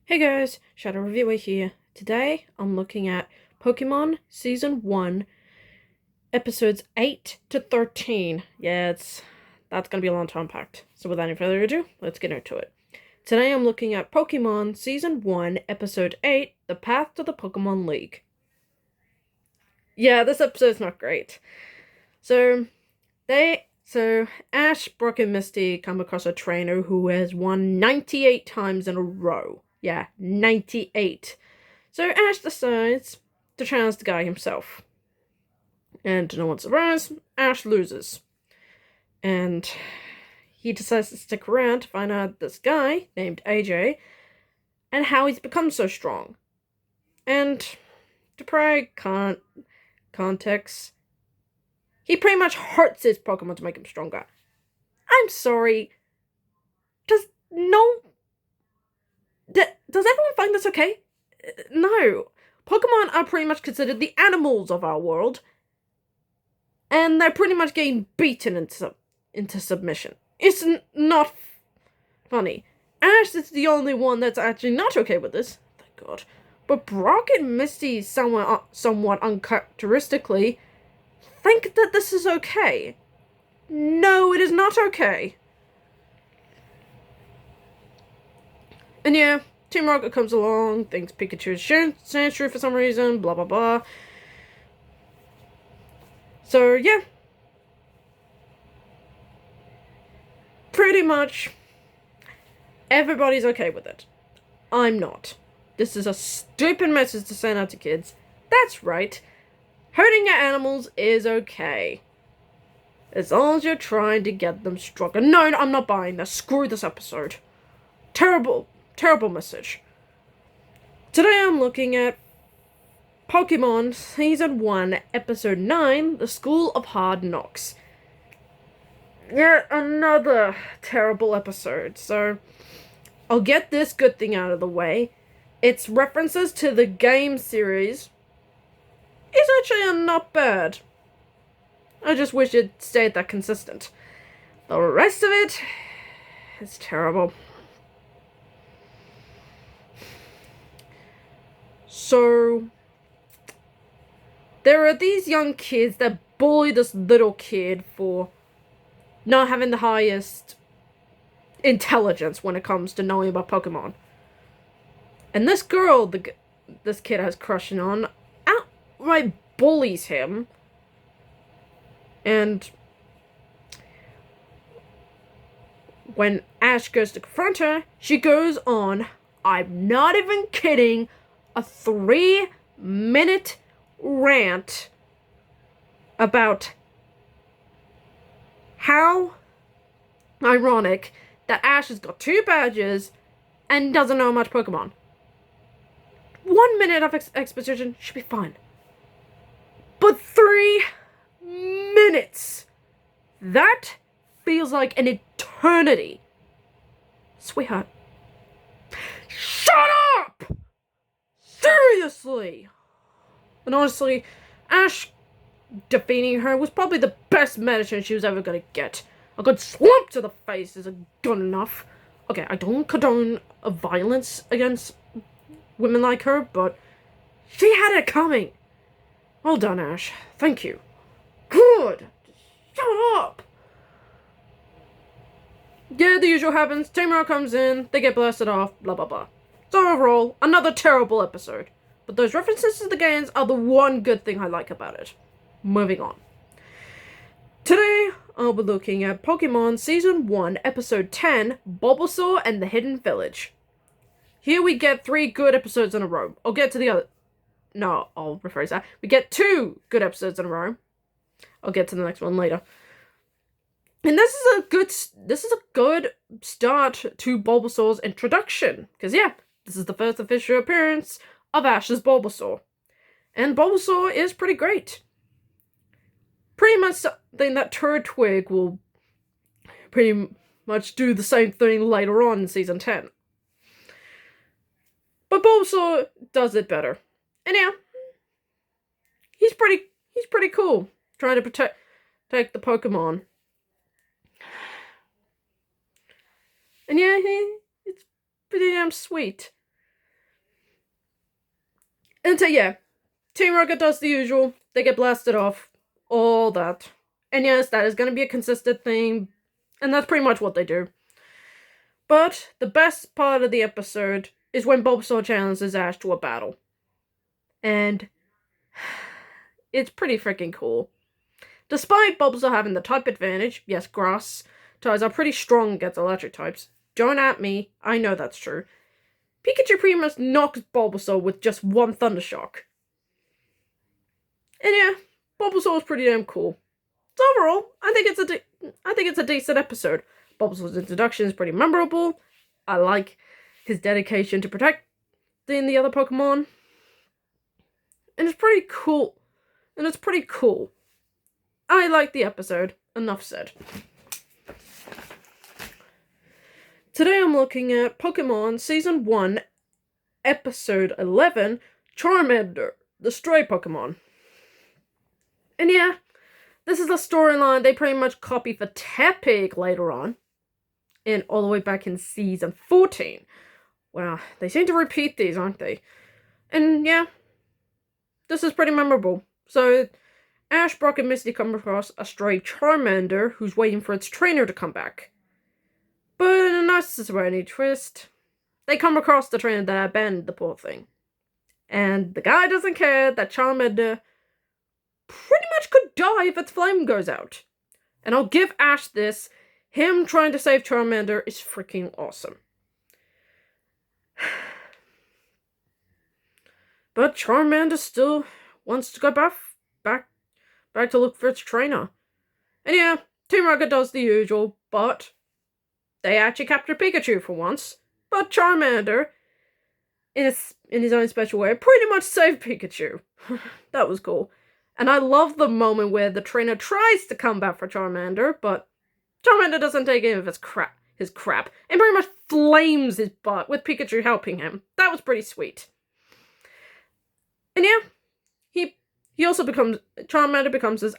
Hey guys, Shadow Reviewer here. Today I'm looking at Pokemon Season 1, Episodes 8 to 13. That's gonna be a long time packed. So without any further ado, let's get into it. Today I'm looking at Pokemon Season 1, Episode 8, The Path to the Pokemon League. Yeah, this episode's not great. So Ash, Brock, and Misty come across a trainer who has won 98 times in a row. Yeah, 98. So Ash decides to challenge the guy himself. And to no one's surprise, Ash loses. And he decides to stick around to find out this guy named AJ and how he's become so strong. And to provide context, he pretty much hurts his Pokemon to make him stronger. I'm sorry. Does everyone find this okay? No. Pokemon are pretty much considered the animals of our world. And they're pretty much getting beaten into submission. It's not funny. Ash is the only one that's actually not okay with this. Thank God. But Brock and Misty, somewhat uncharacteristically, think that this is okay. No, it is not okay. And yeah, Team Rocket comes along, thinks Pikachu is Sandshrew for some reason, blah blah blah. So yeah. Pretty much everybody's okay with it. I'm not. This is a stupid message to send out to kids. That's right. Hurting your animals is okay. As long as you're trying to get them stronger. No, I'm not buying this. Screw this episode. Terrible message. Today I'm looking at Pokemon Season 1, Episode 9, The School of Hard Knocks. Yet another terrible episode, so I'll get this good thing out of the way. Its references to the game series is actually not bad. I just wish it stayed that consistent. The rest of it is terrible. So, there are these young kids that bully this little kid for not having the highest intelligence when it comes to knowing about Pokemon. And this girl this kid has crushing on outright bullies him. And when Ash goes to confront her, she goes on, I'm not even kidding, a 3-minute rant about how ironic that Ash has got 2 badges and doesn't know much Pokemon. 1 minute of exposition should be fine. But 3 minutes! That feels like an eternity. Sweetheart. Shut up! Seriously! And honestly, Ash defeating her was probably the best medicine she was ever gonna get. A good slump to the face isn't good enough. Okay, I don't condone violence against women like her, but she had it coming. Well done, Ash. Thank you. Good. Shut up. Yeah, the usual happens. Tamara comes in, they get blasted off, blah blah blah. So overall, another terrible episode. But those references to the games are the one good thing I like about it. Moving on. Today, I'll be looking at Pokemon Season 1, Episode 10, Bulbasaur and the Hidden Village. Here we get 3 good episodes in a row. I'll get to the other... No, I'll rephrase that. We get 2 good episodes in a row. I'll get to the next one later. And this is a good start to Bulbasaur's introduction. Because yeah, this is the first official appearance of Ash's Bulbasaur. And Bulbasaur is pretty great. Pretty much something that Turtwig will pretty much do the same thing later on in Season 10. But Bulbasaur does it better. And yeah, he's pretty cool. Trying to protect the Pokemon. And yeah, it's pretty damn sweet. And so, yeah, Team Rocket does the usual. They get blasted off. All that. And yes, that is going to be a consistent theme. And that's pretty much what they do. But the best part of the episode is when Bulbasaur challenges Ash to a battle. And it's pretty freaking cool. Despite Bulbasaur having the type advantage, yes, grass types are pretty strong against electric types. Don't at me, I know that's true. Pikachu pretty much knocks Bulbasaur with just one Thundershock. And yeah, Bulbasaur is pretty damn cool. So overall, I think it's a decent episode. Bulbasaur's introduction is pretty memorable. I like his dedication to protecting the other Pokemon. And it's pretty cool. I like the episode. Enough said. Today I'm looking at Pokemon Season 1, Episode 11, Charmander, the Stray Pokemon. And yeah, this is a storyline they pretty much copy for Tepig later on. And all the way back in Season 14. Wow, they seem to repeat these, aren't they? And yeah, this is pretty memorable. So, Ash, Brock, and Misty come across a stray Charmander who's waiting for its trainer to come back. But in a nice surprising twist, they come across the trainer that abandoned the poor thing. And the guy doesn't care that Charmander pretty much could die if its flame goes out. And I'll give Ash this. Him trying to save Charmander is freaking awesome. But Charmander still wants to go back to look for its trainer. And yeah, Team Rocket does the usual, but they actually capture Pikachu for once. But Charmander, in his own special way, pretty much saved Pikachu. That was cool. And I love the moment where the trainer tries to come back for Charmander, but Charmander doesn't take any of his crap, and pretty much flames his butt with Pikachu helping him. That was pretty sweet. And yeah, Charmander becomes his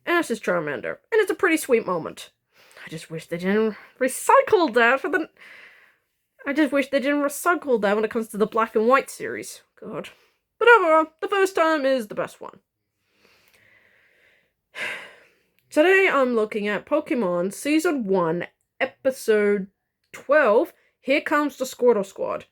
Ash's Charmander, and it's a pretty sweet moment. I just wish they didn't recycle that when it comes to the Black and White series. God. But overall, the first time is the best one. Today I'm looking at Pokemon Season 1, Episode 12, Here Comes the Squirtle Squad.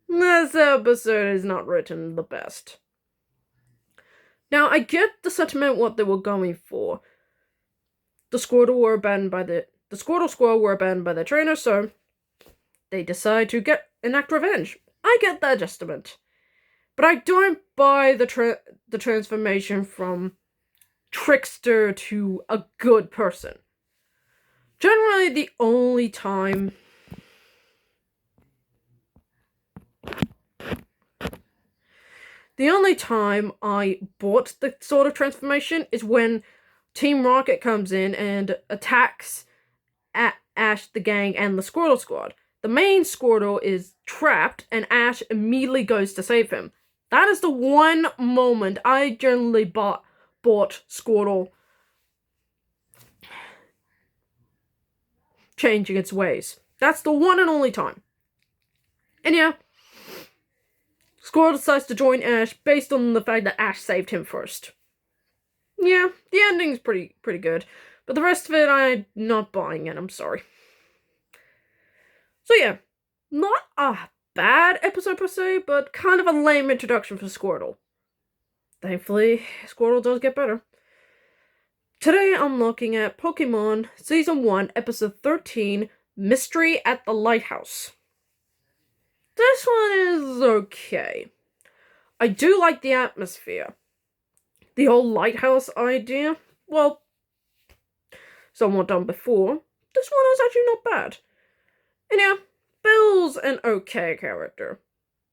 This episode is not written the best. Now, I get the sentiment what they were going for. The Squirtle Squad were abandoned by their trainer, so they decide to enact revenge. I get that adjustment. But I don't buy the transformation from trickster to a good person. Generally, the only time I bought the sort of transformation is when Team Rocket comes in and attacks Ash, the gang, and the Squirtle Squad. The main Squirtle is trapped, and Ash immediately goes to save him. That is the one moment I generally bought Squirtle changing its ways. That's the one and only time. And yeah, Squirtle decides to join Ash based on the fact that Ash saved him first. Yeah, the ending's pretty good. But the rest of it, I'm not buying it, I'm sorry. So yeah, not a bad episode per se, but kind of a lame introduction for Squirtle. Thankfully, Squirtle does get better. Today I'm looking at Pokemon Season 1, Episode 13, Mystery at the Lighthouse. This one is okay. I do like the atmosphere. The whole lighthouse idea, well, somewhat done before. This one is actually not bad. And yeah, Bill's an okay character.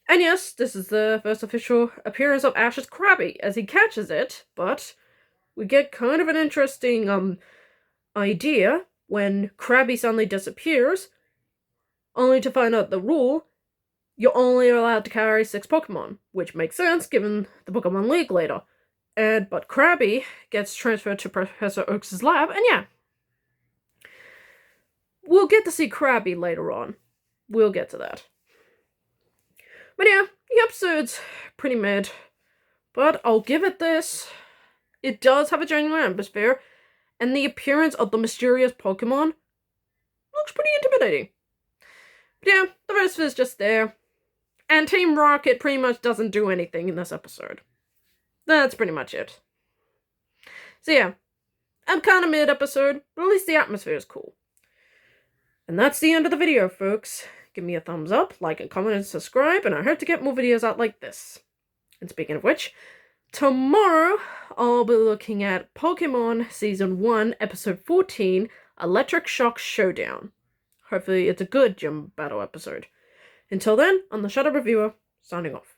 And yes, this is the first official appearance of Ash's Krabby, as he catches it, but we get kind of an interesting, idea when Krabby suddenly disappears, only to find out the rule, you're only allowed to carry 6 Pokemon, which makes sense given the Pokemon League later. But Krabby gets transferred to Professor Oak's lab, and yeah. We'll get to see Krabby later on. We'll get to that. But yeah, The episode's pretty mid, but I'll give it this. It does have a genuine atmosphere, and the appearance of the mysterious Pokemon looks pretty intimidating. But yeah, the rest of it is just there. And Team Rocket pretty much doesn't do anything in this episode. That's pretty much it. So yeah, I'm kind of mid-episode, but at least the atmosphere is cool. And that's the end of the video, folks. Give me a thumbs up, like and comment and subscribe, and I hope to get more videos out like this. And speaking of which, tomorrow I'll be looking at Pokemon Season 1, Episode 14, Electric Shock Showdown. Hopefully it's a good gym battle episode. Until then, I'm the Shadow Reviewer, signing off.